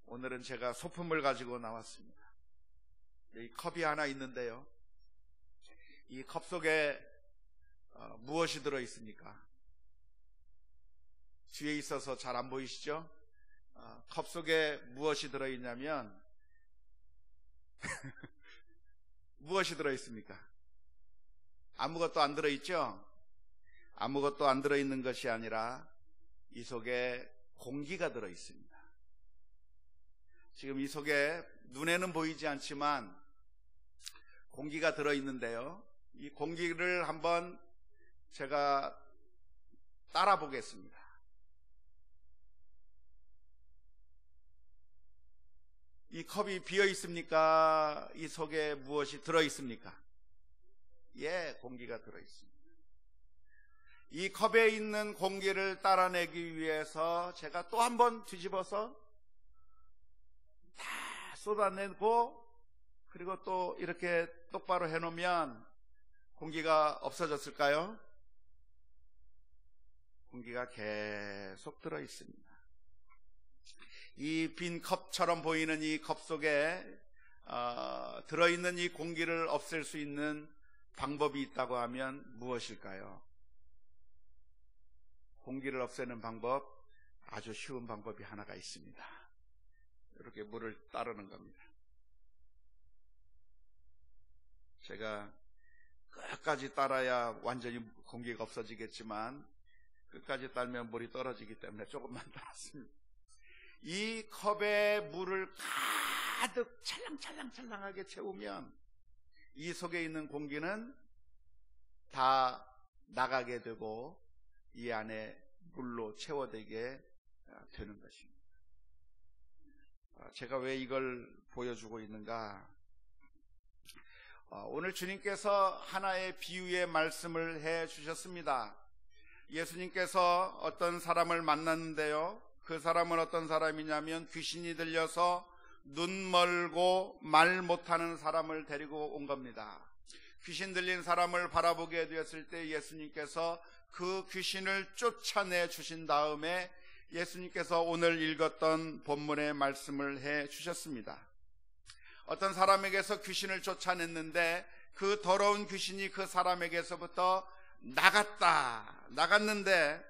오늘은 제가 소품을 가지고 나왔습니다. 이 컵이 하나 있는데요, 이 컵 속에 무엇이 들어있습니까? 뒤에 있어서 잘 안 보이시죠? 컵 속에 무엇이 들어있냐면 무엇이 들어있습니까? 아무것도 안 들어있죠? 아무것도 안 들어있는 것이 아니라 이 속에 공기가 들어있습니다. 지금 이 속에 눈에는 보이지 않지만 공기가 들어있는데요, 이 공기를 한번 제가 따라 보겠습니다. 이 컵이 비어 있습니까? 이 속에 무엇이 들어 있습니까? 예, 공기가 들어 있습니다. 이 컵에 있는 공기를 따라내기 위해서 제가 또 한번 뒤집어서 다 쏟아내고, 그리고 또 이렇게 똑바로 해놓으면 공기가 없어졌을까요? 공기가 계속 들어 있습니다. 이 빈 컵처럼 보이는 이 컵 속에 들어있는 이 공기를 없앨 수 있는 방법이 있다고 하면 무엇일까요? 공기를 없애는 방법, 아주 쉬운 방법이 하나가 있습니다. 이렇게 물을 따르는 겁니다. 제가 끝까지 따라야 완전히 공기가 없어지겠지만 끝까지 따르면 물이 떨어지기 때문에 조금만 따랐습니다. 이 컵에 물을 가득 찰랑찰랑찰랑하게 채우면 이 속에 있는 공기는 다 나가게 되고 이 안에 물로 채워되게 되는 것입니다. 제가 왜 이걸 보여주고 있는가? 오늘 주님께서 하나의 비유의 말씀을 해 주셨습니다. 예수님께서 어떤 사람을 만났는데요, 그 사람은 어떤 사람이냐면 귀신이 들려서 눈 멀고 말 못하는 사람을 데리고 온 겁니다. 귀신 들린 사람을 바라보게 되었을 때 예수님께서 그 귀신을 쫓아내 주신 다음에 예수님께서 오늘 읽었던 본문의 말씀을 해 주셨습니다. 어떤 사람에게서 귀신을 쫓아냈는데 그 더러운 귀신이 그 사람에게서부터 나갔는데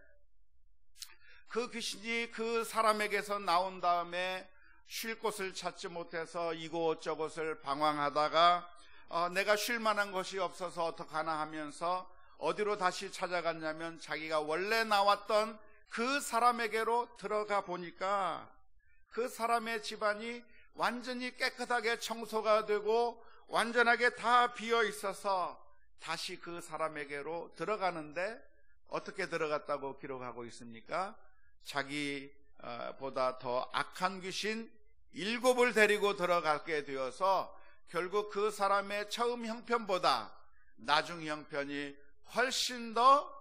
그 귀신이 그 사람에게서 나온 다음에 쉴 곳을 찾지 못해서 이곳저곳을 방황하다가 내가 쉴 만한 곳이 없어서 어떡하나 하면서 어디로 다시 찾아갔냐면 자기가 원래 나왔던 그 사람에게로 들어가 보니까 그 사람의 집안이 완전히 깨끗하게 청소가 되고 완전하게 다 비어 있어서 다시 그 사람에게로 들어가는데 어떻게 들어갔다고 기록하고 있습니까? 자기보다 더 악한 귀신 7을 데리고 들어가게 되어서 결국 그 사람의 처음 형편보다 나중 형편이 훨씬 더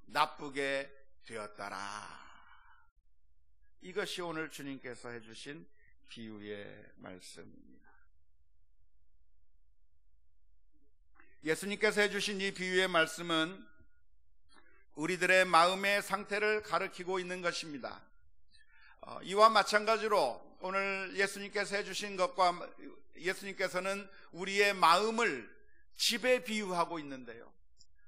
나쁘게 되었더라. 이것이 오늘 주님께서 해주신 비유의 말씀입니다. 예수님께서 해주신 이 비유의 말씀은 우리들의 마음의 상태를 가리키고 있는 것입니다. 이와 마찬가지로 오늘 예수님께서 해주신 것과 예수님께서는 우리의 마음을 집에 비유하고 있는데요,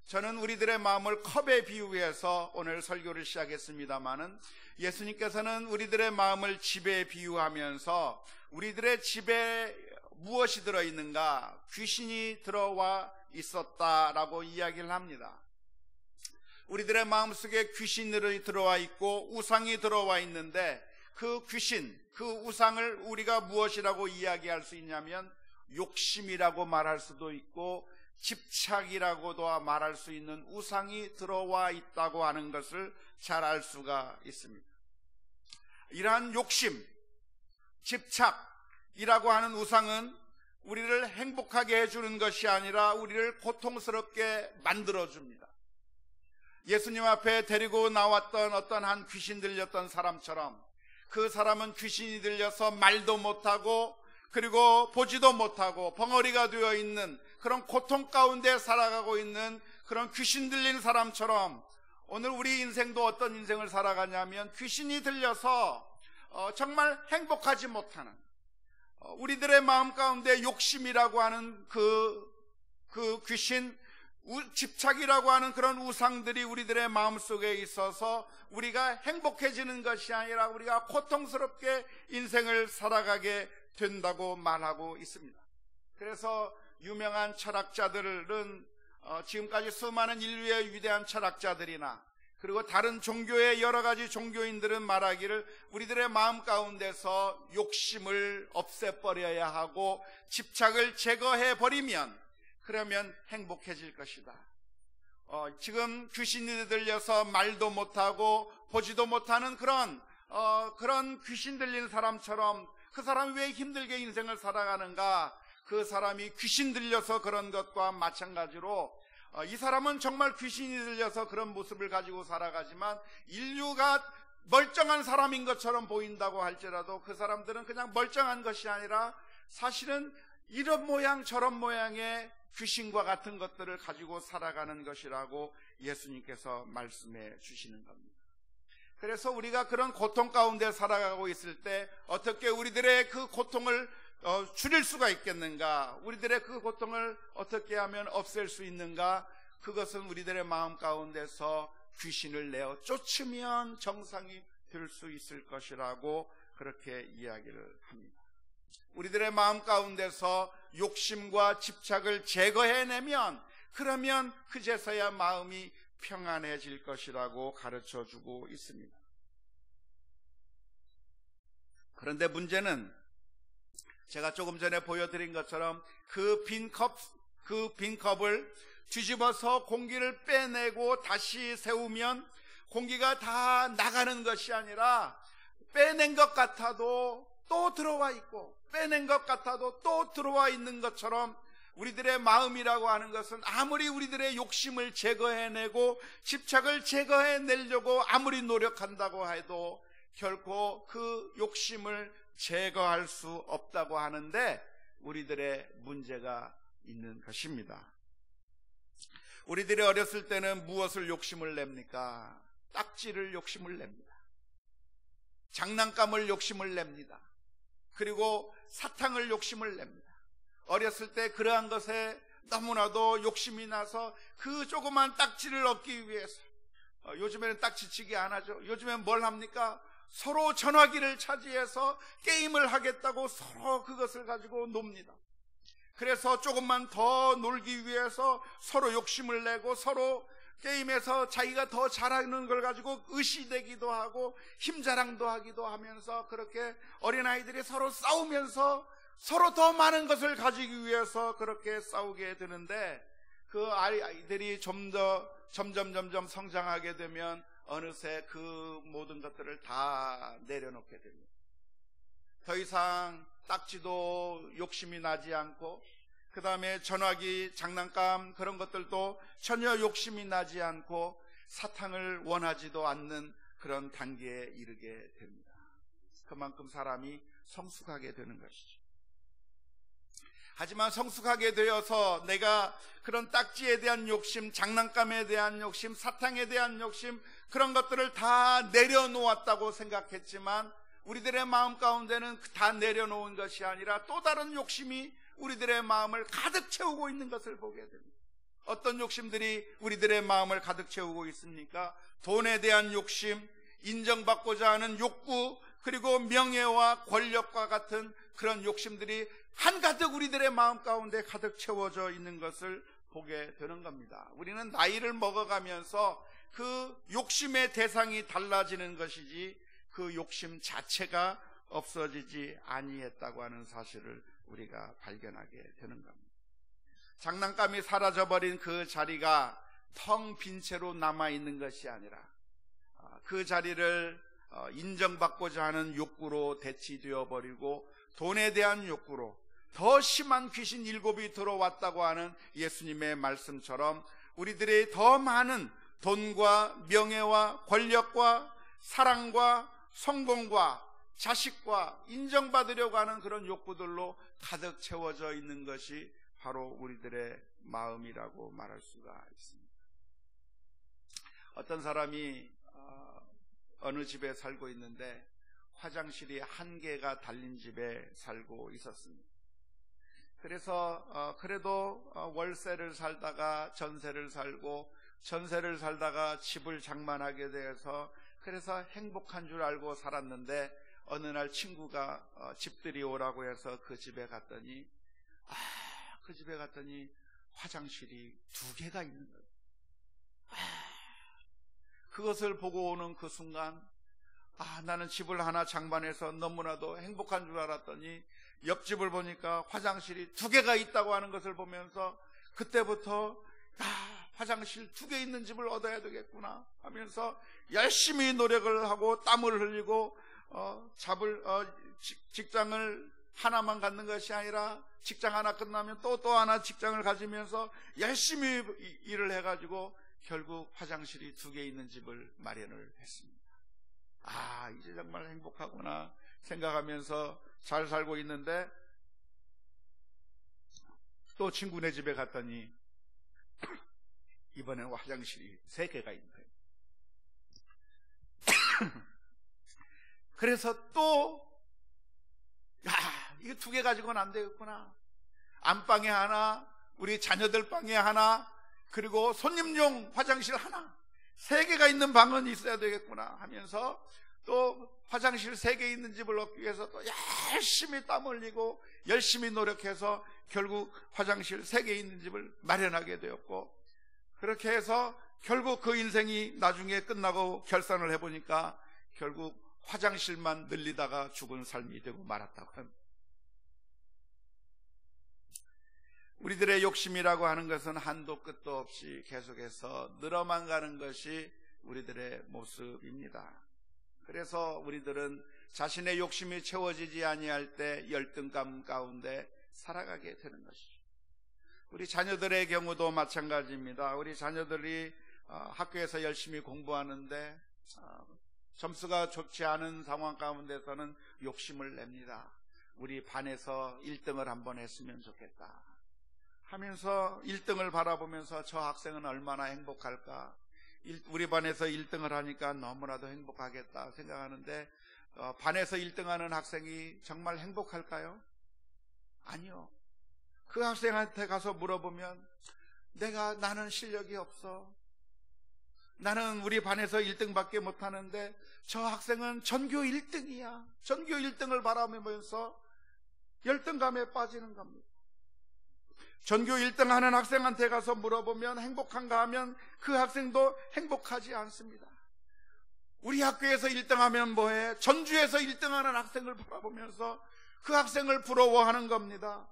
저는 우리들의 마음을 컵에 비유해서 오늘 설교를 시작했습니다마는 예수님께서는 우리들의 마음을 집에 비유하면서 우리들의 집에 무엇이 들어있는가? 귀신이 들어와 있었다라고 이야기를 합니다. 우리들의 마음속에 귀신들이 들어와 있고 우상이 들어와 있는데 그 귀신, 그 우상을 우리가 무엇이라고 이야기할 수 있냐면 욕심이라고 말할 수도 있고 집착이라고도 말할 수 있는 우상이 들어와 있다고 하는 것을 잘 알 수가 있습니다. 이러한 욕심, 집착이라고 하는 우상은 우리를 행복하게 해주는 것이 아니라 우리를 고통스럽게 만들어줍니다. 예수님 앞에 데리고 나왔던 어떤 한 귀신 들렸던 사람처럼 그 사람은 귀신이 들려서 말도 못하고 그리고 보지도 못하고 벙어리가 되어 있는 그런 고통 가운데 살아가고 있는 그런 귀신 들린 사람처럼 오늘 우리 인생도 어떤 인생을 살아가냐면 귀신이 들려서 정말 행복하지 못하는, 우리들의 마음 가운데 욕심이라고 하는 그 귀신, 집착이라고 하는 그런 우상들이 우리들의 마음속에 있어서 우리가 행복해지는 것이 아니라 우리가 고통스럽게 인생을 살아가게 된다고 말하고 있습니다. 그래서 유명한 철학자들은 지금까지 수많은 인류의 위대한 철학자들이나 그리고 다른 종교의 여러 가지 종교인들은 말하기를 우리들의 마음 가운데서 욕심을 없애버려야 하고 집착을 제거해버리면 그러면 행복해질 것이다. 지금 귀신이 들려서 말도 못하고 보지도 못하는 그런 귀신 들린 사람처럼 그 사람이 왜 힘들게 인생을 살아가는가? 그 사람이 귀신 들려서 그런 것과 마찬가지로 이 사람은 정말 귀신이 들려서 그런 모습을 가지고 살아가지만 인류가 멀쩡한 사람인 것처럼 보인다고 할지라도 그 사람들은 그냥 멀쩡한 것이 아니라 사실은 이런 모양 저런 모양의 귀신과 같은 것들을 가지고 살아가는 것이라고 예수님께서 말씀해 주시는 겁니다. 그래서 우리가 그런 고통 가운데 살아가고 있을 때 어떻게 우리들의 그 고통을 줄일 수가 있겠는가? 우리들의 그 고통을 어떻게 하면 없앨 수 있는가? 그것은 우리들의 마음 가운데서 귀신을 내어 쫓으면 정상이 될 수 있을 것이라고 그렇게 이야기를 합니다. 우리들의 마음 가운데서 욕심과 집착을 제거해내면 그러면 그제서야 마음이 평안해질 것이라고 가르쳐주고 있습니다. 그런데 문제는 제가 조금 전에 보여드린 것처럼 그 빈 컵을 뒤집어서 공기를 빼내고 다시 세우면 공기가 다 나가는 것이 아니라 빼낸 것 같아도 또 들어와 있고 빼낸 것 같아도 또 들어와 있는 것처럼 우리들의 마음이라고 하는 것은 아무리 우리들의 욕심을 제거해내고 집착을 제거해내려고 아무리 노력한다고 해도 결코 그 욕심을 제거할 수 없다고 하는데 우리들의 문제가 있는 것입니다. 우리들이 어렸을 때는 무엇을 욕심을 냅니까? 딱지를 욕심을 냅니다. 장난감을 욕심을 냅니다. 그리고 사탕을 욕심을 냅니다. 어렸을 때 그러한 것에 너무나도 욕심이 나서 그 조그만 딱지를 얻기 위해서 요즘에는 딱지치기 안 하죠. 요즘엔 뭘 합니까? 서로 전화기를 차지해서 게임을 하겠다고 서로 그것을 가지고 놉니다. 그래서 조금만 더 놀기 위해서 서로 욕심을 내고 서로 게임에서 자기가 더 잘하는 걸 가지고 의시되기도 하고 힘자랑도 하기도 하면서 그렇게 어린아이들이 서로 싸우면서 서로 더 많은 것을 가지기 위해서 그렇게 싸우게 되는데 그 아이들이 점점 성장하게 되면 어느새 그 모든 것들을 다 내려놓게 됩니다. 더 이상 딱지도 욕심이 나지 않고 그 다음에 전화기, 장난감 그런 것들도 전혀 욕심이 나지 않고 사탕을 원하지도 않는 그런 단계에 이르게 됩니다. 그만큼 사람이 성숙하게 되는 것이죠. 하지만 성숙하게 되어서 내가 그런 딱지에 대한 욕심, 장난감에 대한 욕심, 사탕에 대한 욕심 그런 것들을 다 내려놓았다고 생각했지만 우리들의 마음 가운데는 다 내려놓은 것이 아니라 또 다른 욕심이 우리들의 마음을 가득 채우고 있는 것을 보게 됩니다. 어떤 욕심들이 우리들의 마음을 가득 채우고 있습니까? 돈에 대한 욕심, 인정받고자 하는 욕구, 그리고 명예와 권력과 같은 그런 욕심들이 한가득 우리들의 마음 가운데 가득 채워져 있는 것을 보게 되는 겁니다. 우리는 나이를 먹어가면서 그 욕심의 대상이 달라지는 것이지 그 욕심 자체가 없어지지 아니했다고 하는 사실을 우리가 발견하게 되는 겁니다. 장난감이 사라져버린 그 자리가 텅 빈 채로 남아있는 것이 아니라 그 자리를 인정받고자 하는 욕구로 대치되어 버리고 돈에 대한 욕구로 더 심한 귀신 7이 들어왔다고 하는 예수님의 말씀처럼 우리들이 더 많은 돈과 명예와 권력과 사랑과 성공과 자식과 인정받으려고 하는 그런 욕구들로 가득 채워져 있는 것이 바로 우리들의 마음이라고 말할 수가 있습니다. 어떤 사람이 어느 집에 살고 있는데 화장실이 한 개가 달린 집에 살고 있었습니다. 그래서 그래도 월세를 살다가 전세를 살고, 전세를 살다가 집을 장만하게 돼서 그래서 행복한 줄 알고 살았는데, 어느 날 친구가 집들이 오라고 해서 그 집에 갔더니 화장실이 2개가 있는 거예요. 그것을 보고 오는 그 순간, 나는 집을 하나 장만해서 너무나도 행복한 줄 알았더니 옆집을 보니까 화장실이 2개가 있다고 하는 것을 보면서 그때부터 화장실 2개 있는 집을 얻어야 되겠구나 하면서 열심히 노력을 하고 땀을 흘리고 직장을 하나만 갖는 것이 아니라 직장 하나 끝나면 또 하나 직장을 가지면서 열심히 일을 해가지고 결국 화장실이 2개 있는 집을 마련을 했습니다. 이제 정말 행복하구나 생각하면서 잘 살고 있는데, 또 친구네 집에 갔더니 이번엔 화장실이 3개가 있는 거예요. 그래서 또 이거 2개 가지고는 안 되겠구나. 안방에 하나, 우리 자녀들 방에 하나, 그리고 손님용 화장실 하나, 3개가 있는 방은 있어야 되겠구나 하면서 또 화장실 3개 있는 집을 얻기 위해서 또 열심히 땀 흘리고 열심히 노력해서 결국 화장실 3개 있는 집을 마련하게 되었고, 그렇게 해서 결국 그 인생이 나중에 끝나고 결산을 해보니까 결국 화장실만 늘리다가 죽은 삶이 되고 말았다고 합니다. 우리들의 욕심이라고 하는 것은 한도 끝도 없이 계속해서 늘어만 가는 것이 우리들의 모습입니다. 그래서 우리들은 자신의 욕심이 채워지지 아니할 때 열등감 가운데 살아가게 되는 것이죠. 우리 자녀들의 경우도 마찬가지입니다. 우리 자녀들이 학교에서 열심히 공부하는데 점수가 좋지 않은 상황 가운데서는 욕심을 냅니다. 우리 반에서 1등을 한번 했으면 좋겠다 하면서 1등을 바라보면서 저 학생은 얼마나 행복할까, 우리 반에서 1등을 하니까 너무나도 행복하겠다 생각하는데, 반에서 1등하는 학생이 정말 행복할까요? 아니요. 그 학생한테 가서 물어보면 나는 실력이 없어, 나는 우리 반에서 1등밖에 못하는데 저 학생은 전교 1등이야. 전교 1등을 바라보면서 열등감에 빠지는 겁니다. 전교 1등 하는 학생한테 가서 물어보면 행복한가 하면 그 학생도 행복하지 않습니다. 우리 학교에서 1등 하면 뭐해? 전주에서 1등 하는 학생을 바라보면서 그 학생을 부러워하는 겁니다.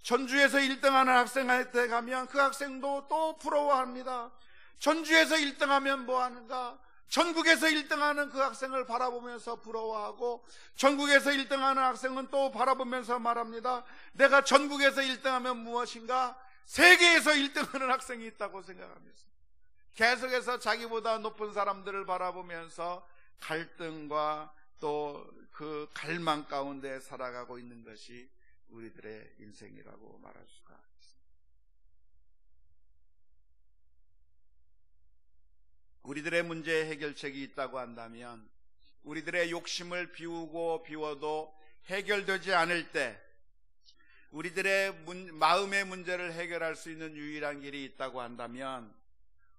전주에서 1등 하는 학생한테 가면 그 학생도 또 부러워합니다. 전주에서 1등 하면 뭐 하는가? 전국에서 1등 하는 그 학생을 바라보면서 부러워하고, 전국에서 1등 하는 학생은 또 바라보면서 말합니다. 내가 전국에서 1등 하면 무엇인가? 세계에서 1등 하는 학생이 있다고 생각하면서 계속해서 자기보다 높은 사람들을 바라보면서 갈등과 또 그 갈망 가운데 살아가고 있는 것이 우리들의 인생이라고 말할 수가 있습니다. 우리들의 문제의 해결책이 있다고 한다면, 우리들의 욕심을 비워도 해결되지 않을 때 우리들의 마음의 문제를 해결할 수 있는 유일한 길이 있다고 한다면,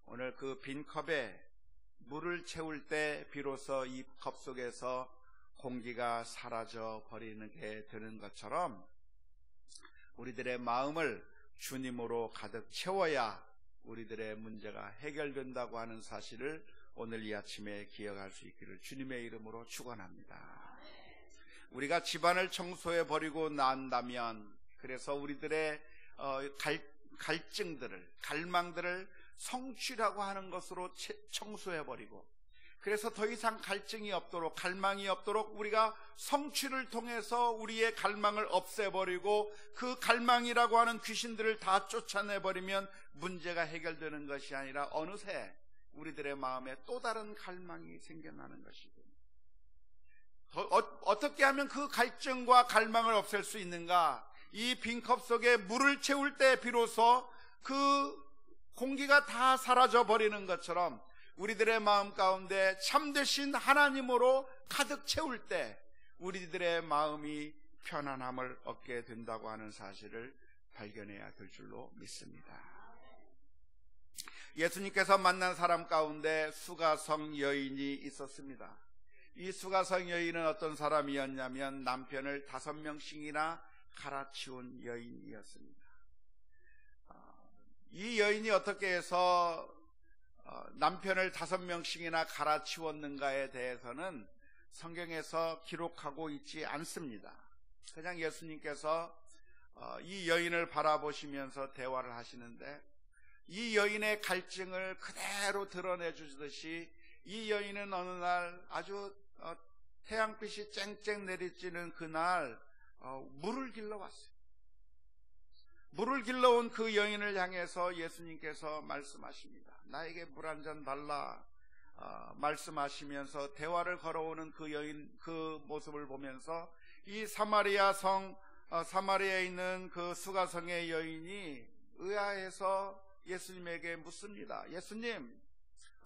오늘 그 빈 컵에 물을 채울 때 비로소 이 컵 속에서 공기가 사라져 버리게 되는 것처럼 우리들의 마음을 주님으로 가득 채워야 우리들의 문제가 해결된다고 하는 사실을 오늘 이 아침에 기억할 수 있기를 주님의 이름으로 축원합니다. 우리가 집안을 청소해 버리고 난다면, 그래서 우리들의 갈증들을, 갈망들을 성취라고 하는 것으로 청소해 버리고, 그래서 더 이상 갈증이 없도록, 갈망이 없도록 우리가 성취를 통해서 우리의 갈망을 없애버리고 그 갈망이라고 하는 귀신들을 다 쫓아내버리면 문제가 해결되는 것이 아니라 어느새 우리들의 마음에 또 다른 갈망이 생겨나는 것이고, 어떻게 하면 그 갈증과 갈망을 없앨 수 있는가? 이 빈컵 속에 물을 채울 때 비로소 그 공기가 다 사라져 버리는 것처럼 우리들의 마음 가운데 참되신 하나님으로 가득 채울 때, 우리들의 마음이 편안함을 얻게 된다고 하는 사실을 발견해야 될 줄로 믿습니다. 예수님께서 만난 사람 가운데 수가성 여인이 있었습니다. 이 수가성 여인은 어떤 사람이었냐면 남편을 5명씩이나 갈아치운 여인이었습니다. 이 여인이 어떻게 해서 남편을 5명씩이나 갈아치웠는가에 대해서는 성경에서 기록하고 있지 않습니다. 그냥 예수님께서 이 여인을 바라보시면서 대화를 하시는데 이 여인의 갈증을 그대로 드러내 주듯이 이 여인은 어느 날 아주 태양빛이 쨍쨍 내리쬐는 그날 물을 길러왔어요. 물을 길러온 그 여인을 향해서 예수님께서 말씀하십니다. 나에게 물 한 잔 달라 말씀하시면서 대화를 걸어오는 그 여인, 그 모습을 보면서 이 사마리아에 있는 그 수가성의 여인이 의아해서 예수님에게 묻습니다. 예수님,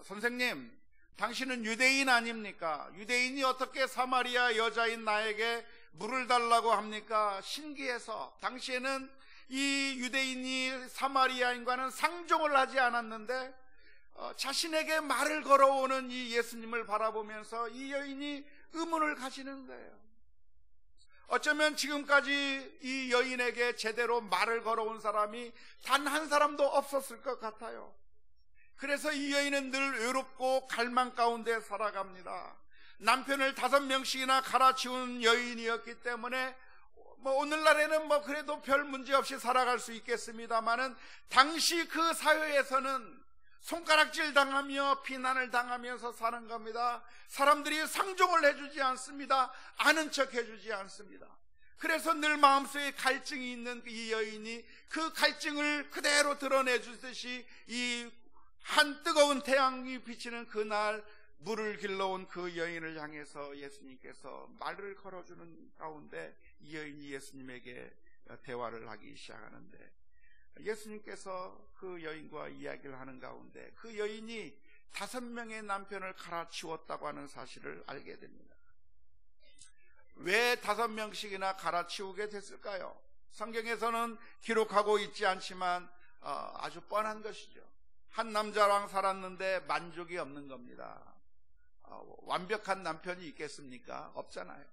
선생님, 당신은 유대인 아닙니까? 유대인이 어떻게 사마리아 여자인 나에게 물을 달라고 합니까? 신기해서. 당시에는 이 유대인이 사마리아인과는 상종을 하지 않았는데 자신에게 말을 걸어오는 이 예수님을 바라보면서 이 여인이 의문을 가지는 거예요. 어쩌면 지금까지 이 여인에게 제대로 말을 걸어온 사람이 단 한 사람도 없었을 것 같아요. 그래서 이 여인은 늘 외롭고 갈망 가운데 살아갑니다. 남편을 5명씩이나 갈아치운 여인이었기 때문에 오늘날에는 그래도 별 문제 없이 살아갈 수 있겠습니다만은 당시 그 사회에서는 손가락질 당하며 비난을 당하면서 사는 겁니다. 사람들이 상종을 해주지 않습니다. 아는 척 해주지 않습니다. 그래서 늘 마음속에 갈증이 있는 이 여인이 그 갈증을 그대로 드러내주듯이 이 한 뜨거운 태양이 비치는 그날 물을 길러온 그 여인을 향해서 예수님께서 말을 걸어주는 가운데 이 여인이 예수님에게 대화를 하기 시작하는데 예수님께서 그 여인과 이야기를 하는 가운데 그 여인이 5명의 남편을 갈아치웠다고 하는 사실을 알게 됩니다. 왜 5명씩이나 갈아치우게 됐을까요? 성경에서는 기록하고 있지 않지만 아주 뻔한 것이죠. 한 남자랑 살았는데 만족이 없는 겁니다. 완벽한 남편이 있겠습니까? 없잖아요.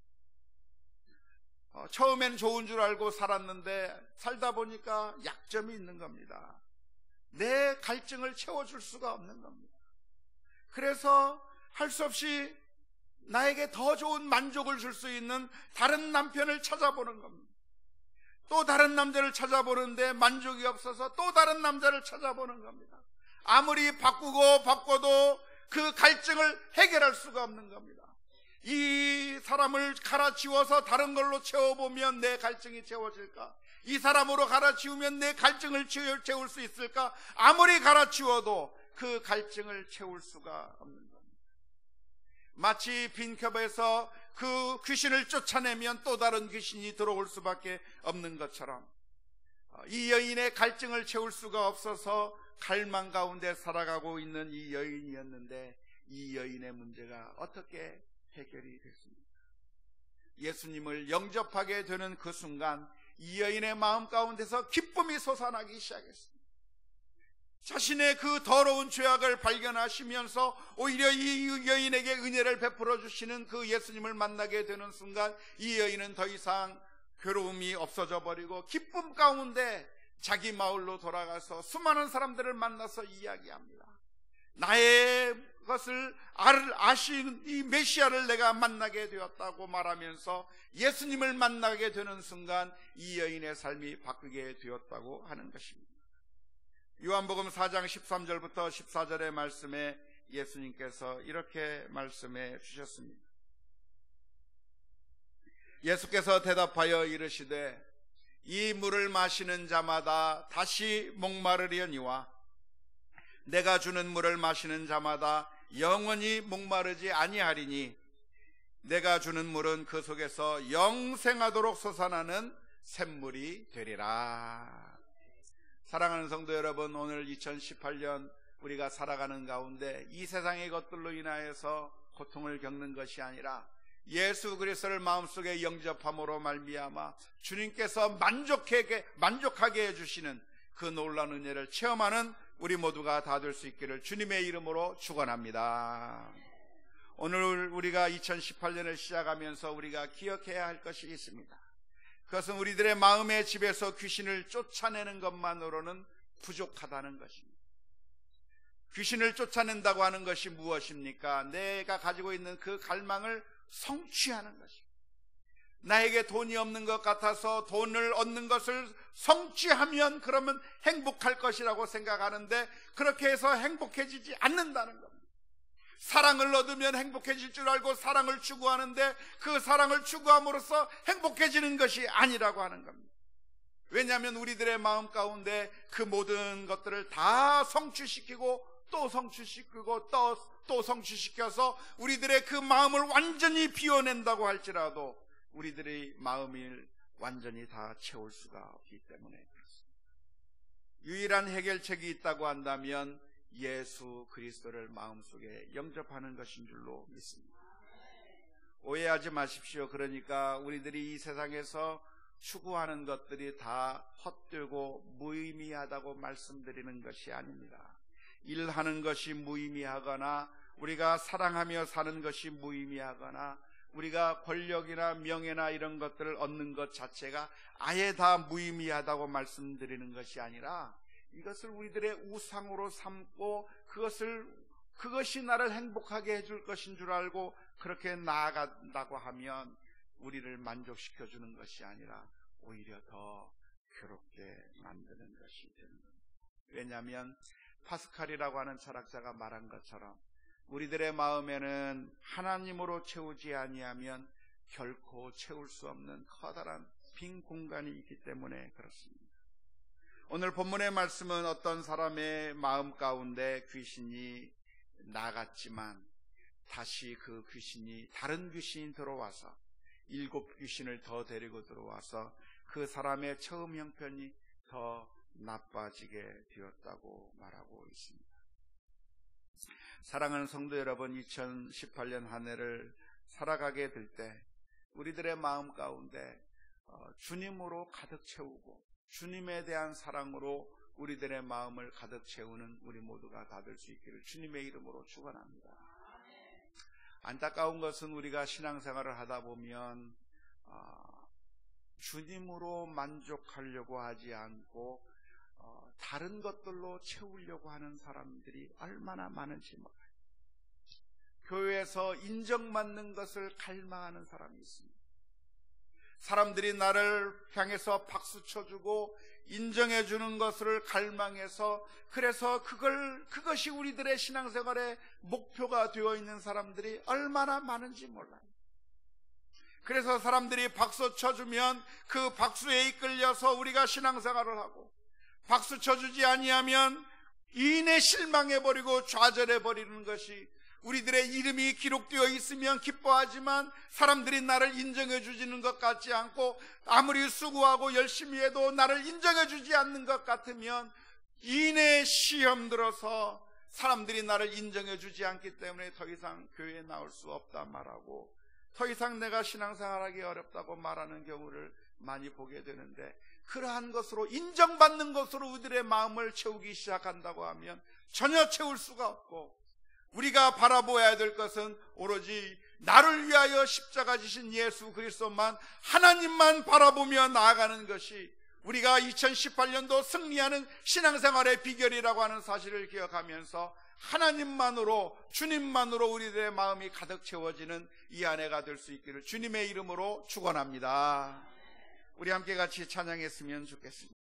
처음엔 좋은 줄 알고 살았는데 살다 보니까 약점이 있는 겁니다. 내 갈증을 채워줄 수가 없는 겁니다. 그래서 할 수 없이 나에게 더 좋은 만족을 줄 수 있는 다른 남편을 찾아보는 겁니다. 또 다른 남자를 찾아보는데 만족이 없어서 또 다른 남자를 찾아보는 겁니다. 아무리 바꿔도 그 갈증을 해결할 수가 없는 겁니다. 이 사람을 갈아치워서 다른 걸로 채워보면 내 갈증이 채워질까? 이 사람으로 갈아치우면 내 갈증을 채울 수 있을까? 아무리 갈아치워도 그 갈증을 채울 수가 없는 겁니다. 마치 빈컵에서 그 귀신을 쫓아내면 또 다른 귀신이 들어올 수밖에 없는 것처럼 이 여인의 갈증을 채울 수가 없어서 갈망 가운데 살아가고 있는 이 여인이었는데 이 여인의 문제가 어떻게 해결이 됐습니다. 예수님을 영접하게 되는 그 순간 이 여인의 마음 가운데서 기쁨이 솟아나기 시작했습니다. 자신의 그 더러운 죄악을 발견하시면서 오히려 이 여인에게 은혜를 베풀어 주시는 그 예수님을 만나게 되는 순간 이 여인은 더 이상 괴로움이 없어져 버리고 기쁨 가운데 자기 마을로 돌아가서 수많은 사람들을 만나서 이야기합니다. 나의 것을 아신 이 메시아를 내가 만나게 되었다고 말하면서 예수님을 만나게 되는 순간 이 여인의 삶이 바뀌게 되었다고 하는 것입니다. 요한복음 4장 13절부터 14절의 말씀에 예수님께서 이렇게 말씀해 주셨습니다. 예수께서 대답하여 이르시되 이 물을 마시는 자마다 다시 목마르려니와 내가 주는 물을 마시는 자마다 영원히 목마르지 아니하리니 내가 주는 물은 그 속에서 영생하도록 솟아나는 샘물이 되리라. 사랑하는 성도 여러분, 오늘 2018년 우리가 살아가는 가운데 이 세상의 것들로 인하여서 고통을 겪는 것이 아니라 예수 그리스도를 마음속에 영접함으로 말미암아 주님께서 만족하게 해주시는 그 놀라운 은혜를 체험하는 우리 모두가 다 될 수 있기를 주님의 이름으로 축원합니다. 오늘 우리가 2018년을 시작하면서 우리가 기억해야 할 것이 있습니다. 그것은 우리들의 마음의 집에서 귀신을 쫓아내는 것만으로는 부족하다는 것입니다. 귀신을 쫓아낸다고 하는 것이 무엇입니까? 내가 가지고 있는 그 갈망을 성취하는 것입니다. 나에게 돈이 없는 것 같아서 돈을 얻는 것을 성취하면 그러면 행복할 것이라고 생각하는데 그렇게 해서 행복해지지 않는다는 겁니다. 사랑을 얻으면 행복해질 줄 알고 사랑을 추구하는데 그 사랑을 추구함으로써 행복해지는 것이 아니라고 하는 겁니다. 왜냐하면 우리들의 마음 가운데 그 모든 것들을 다 성취시키고 또 성취시키고 또 성취시켜서 우리들의 그 마음을 완전히 비워낸다고 할지라도 우리들의 마음을 완전히 다 채울 수가 없기 때문에 그렇습니다. 유일한 해결책이 있다고 한다면 예수 그리스도를 마음속에 영접하는 것인 줄로 믿습니다. 오해하지 마십시오. 그러니까 우리들이 이 세상에서 추구하는 것들이 다 헛되고 무의미하다고 말씀드리는 것이 아닙니다. 일하는 것이 무의미하거나 우리가 사랑하며 사는 것이 무의미하거나 우리가 권력이나 명예나 이런 것들을 얻는 것 자체가 아예 다 무의미하다고 말씀드리는 것이 아니라 이것을 우리들의 우상으로 삼고 그것이 나를 행복하게 해줄 것인 줄 알고 그렇게 나아간다고 하면 우리를 만족시켜 주는 것이 아니라 오히려 더 괴롭게 만드는 것이 되는 겁니다. 왜냐하면 파스칼이라고 하는 철학자가 말한 것처럼 우리들의 마음에는 하나님으로 채우지 아니하면 결코 채울 수 없는 커다란 빈 공간이 있기 때문에 그렇습니다. 오늘 본문의 말씀은 어떤 사람의 마음 가운데 귀신이 나갔지만 다시 그 귀신이 다른 귀신이 들어와서 7 귀신을 더 데리고 들어와서 그 사람의 처음 형편이 더 나빠지게 되었다고 말하고 있습니다. 사랑하는 성도 여러분, 2018년 한 해를 살아가게 될 때 우리들의 마음 가운데 주님으로 가득 채우고 주님에 대한 사랑으로 우리들의 마음을 가득 채우는 우리 모두가 다 될 수 있기를 주님의 이름으로 축원합니다. 안타까운 것은 우리가 신앙생활을 하다 보면 주님으로 만족하려고 하지 않고 다른 것들로 채우려고 하는 사람들이 얼마나 많은지 몰라요. 교회에서 인정받는 것을 갈망하는 사람이 있습니다. 사람들이 나를 향해서 박수 쳐주고 인정해주는 것을 갈망해서 그래서 그것이 우리들의 신앙생활의 목표가 되어 있는 사람들이 얼마나 많은지 몰라요. 그래서 사람들이 박수 쳐주면 그 박수에 이끌려서 우리가 신앙생활을 하고 박수 쳐주지 아니하면 이내 실망해버리고 좌절해버리는 것이 우리들의 이름이 기록되어 있으면 기뻐하지만 사람들이 나를 인정해주지는 것 같지 않고 아무리 수고하고 열심히 해도 나를 인정해주지 않는 것 같으면 이내 시험 들어서 사람들이 나를 인정해주지 않기 때문에 더 이상 교회에 나올 수 없다 말하고 더 이상 내가 신앙생활하기 어렵다고 말하는 경우를 많이 보게 되는데 그러한 것으로 인정받는 것으로 우리들의 마음을 채우기 시작한다고 하면 전혀 채울 수가 없고 우리가 바라보아야 될 것은 오로지 나를 위하여 십자가 지신 예수 그리스도만 하나님만 바라보며 나아가는 것이 우리가 2018년도 승리하는 신앙생활의 비결이라고 하는 사실을 기억하면서 하나님만으로 주님만으로 우리들의 마음이 가득 채워지는 이 한 해가 될 수 있기를 주님의 이름으로 축원합니다. 우리 함께 같이 찬양했으면 좋겠습니다.